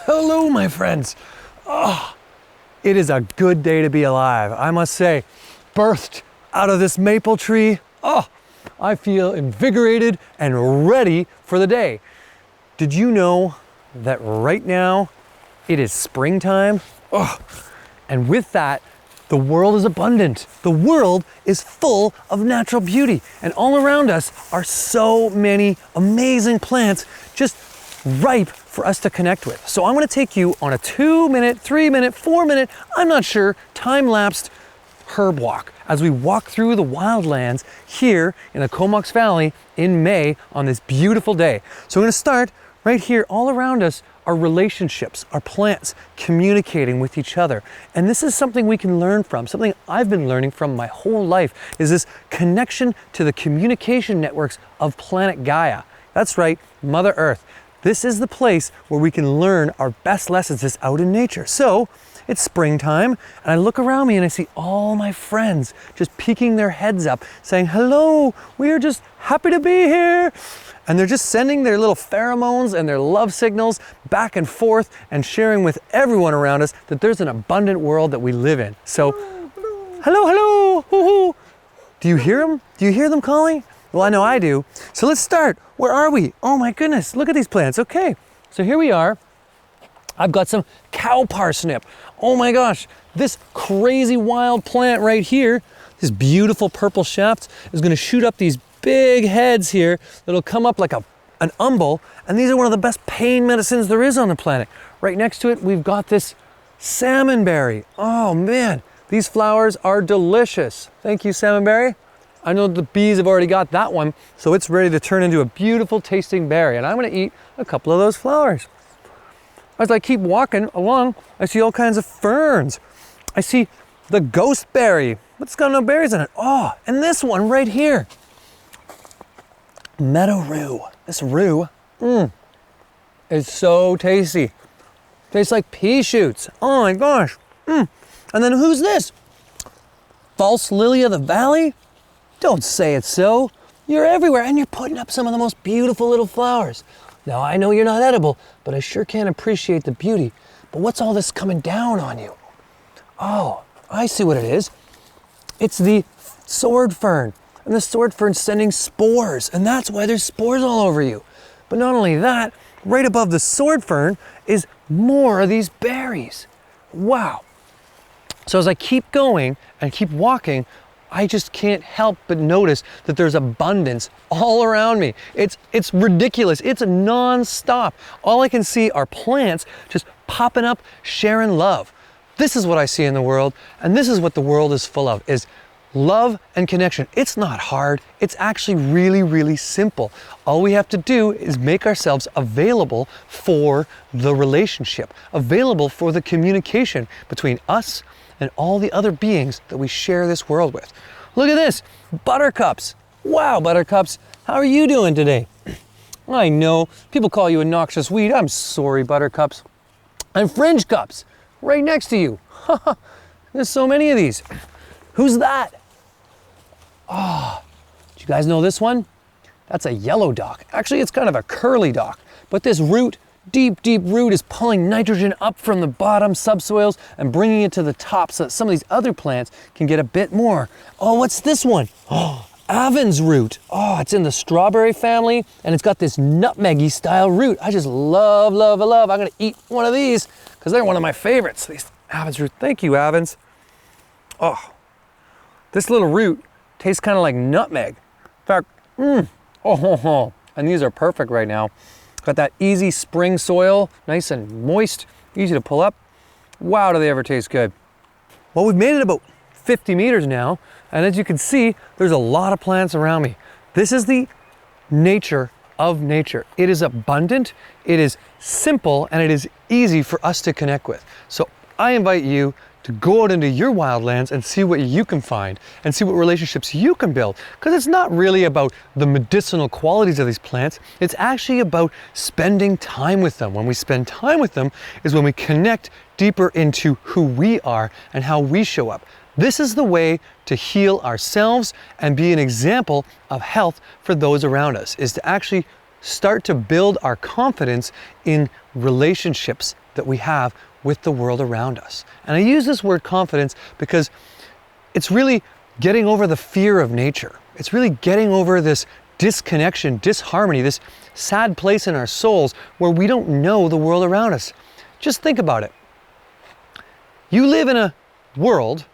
Hello, my friends. Oh, it is a good day to be alive, I must say. Birthed out of this maple tree, oh, I feel invigorated and ready for the day. Did you know that right now it is springtime? Oh, and with that, the world is abundant. The world is full of natural beauty. And all around us are so many amazing plants just ripe for us to connect with. So I'm gonna take you on a 2-minute, 3-minute, 4-minute, I'm not sure, time-lapsed herb walk as we walk through the wildlands here in the Comox Valley in May on this beautiful day. So we're gonna start right here. All around us are relationships, our plants communicating with each other. And this is something we can learn from, something I've been learning from my whole life, is this connection to the communication networks of planet Gaia. That's right, Mother Earth. This is the place where we can learn our best lessons, is out in nature. So it's springtime, and I look around me and I see all my friends just peeking their heads up, saying, hello, we are just happy to be here. And they're just sending their little pheromones and their love signals back and forth and sharing with everyone around us that there's an abundant world that we live in. So, hello, hello, hoo-hoo. Do you hear them? Do you hear them calling? Well, I know I do. So let's start. Where are we? Oh my goodness, look at these plants. Okay, so here we are. I've got some cow parsnip. Oh my gosh, this crazy wild plant right here, this beautiful purple shaft is gonna shoot up these big heads here that'll come up like an umbel, and these are one of the best pain medicines there is on the planet. Right next to it, we've got this salmonberry. Oh man, these flowers are delicious. Thank you, salmonberry. I know the bees have already got that one, so it's ready to turn into a beautiful tasting berry, and I'm gonna eat a couple of those flowers. As I keep walking along, I see all kinds of ferns. I see the ghost-berry. It's got no berries in it. Oh, and this one right here. Meadow rue. This rue, is so tasty. Tastes like pea shoots. Oh my gosh. And then who's this? False lily of the valley? Don't say it's so. You're everywhere, and you're putting up some of the most beautiful little flowers. Now, I know you're not edible, but I sure can appreciate the beauty. But what's all this coming down on you? Oh, I see what it is. It's the sword fern. And the sword fern's sending spores, and that's why there's spores all over you. But not only that, right above the sword fern is more of these berries. Wow. So as I keep going and keep walking, I just can't help but notice that there's abundance all around me. It's ridiculous. It's non-stop. All I can see are plants just popping up, sharing love. This is what I see in the world, and this is what the world is full of, is love and connection. It's not hard. It's actually really, really simple. All we have to do is make ourselves available for the relationship, available for the communication between us and all the other beings that we share this world with. Look at this, buttercups. Wow, buttercups, how are you doing today? I know, people call you a noxious weed. I'm sorry, buttercups. And fringe cups, right next to you. There's so many of these. Who's that? Oh, do you guys know this one? That's a yellow dock. Actually, it's kind of a curly dock, but this root, deep root, is pulling nitrogen up from the bottom subsoils and bringing it to the top so that some of these other plants can get a bit more. Oh, what's this one? Oh, Avon's root. Oh, it's in the strawberry family, and it's got this nutmeggy style root. I just love, love, love. I'm gonna eat one of these because they're one of my favorites. These Avon's root. Thank you, Avon's. Oh, this little root tastes kind of like nutmeg. In fact, and these are perfect right now. Got that easy spring soil, nice and moist, easy to pull up. Wow, do they ever taste good. Well, we've made it about 50 meters now, and as you can see, there's a lot of plants around me. This is the nature of nature. It is abundant, it is simple, and it is easy for us to connect with. So I invite you to go out into your wildlands and see what you can find and see what relationships you can build. Because it's not really about the medicinal qualities of these plants, it's actually about spending time with them. When we spend time with them is when we connect deeper into who we are and how we show up. This is the way to heal ourselves and be an example of health for those around us, is to actually start to build our confidence in relationships that we have with the world around us. And I use this word confidence because it's really getting over the fear of nature. It's really getting over this disconnection, disharmony, this sad place in our souls where we don't know the world around us. Just think about it. You live in a world,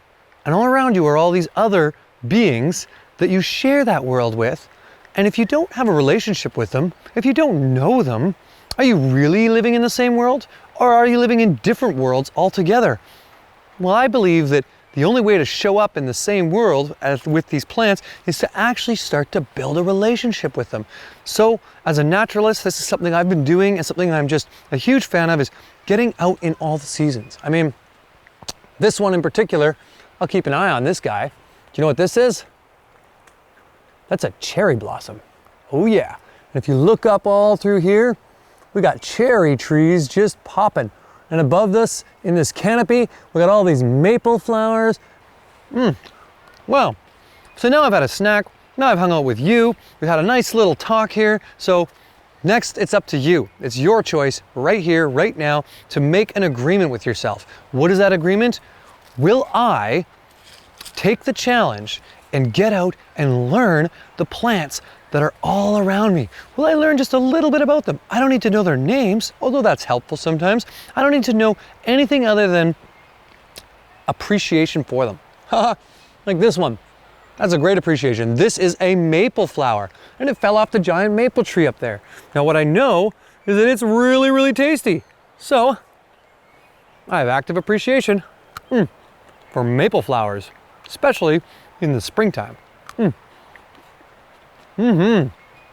and all around you are all these other beings that you share that world with. And if you don't have a relationship with them, if you don't know them, are you really living in the same world? Or are you living in different worlds altogether? Well, I believe that the only way to show up in the same world as with these plants is to actually start to build a relationship with them. So as a naturalist, this is something I've been doing and something I'm just a huge fan of, is getting out in all the seasons. I mean, this one in particular, I'll keep an eye on this guy. Do you know what this is? That's a cherry blossom. Oh yeah. And if you look up all through here, we got cherry trees just popping. And above this, in this canopy, we got all these maple flowers. Well, so now I've had a snack. Now I've hung out with you. We've had a nice little talk here. So next, it's up to you. It's your choice right here, right now, to make an agreement with yourself. What is that agreement? Will I take the challenge and get out and learn the plants that are all around me? Will I learn just a little bit about them? I don't need to know their names, although that's helpful sometimes. I don't need to know anything other than appreciation for them. Like this one. That's a great appreciation. This is a maple flower, and it fell off the giant maple tree up there. Now what I know is that it's really, really tasty. So I have active appreciation for maple flowers, especially in the springtime.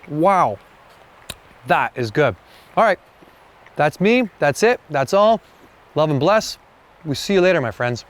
Wow, that is good. All right, that's me, that's it, that's all. Love and bless. We see you later, my friends.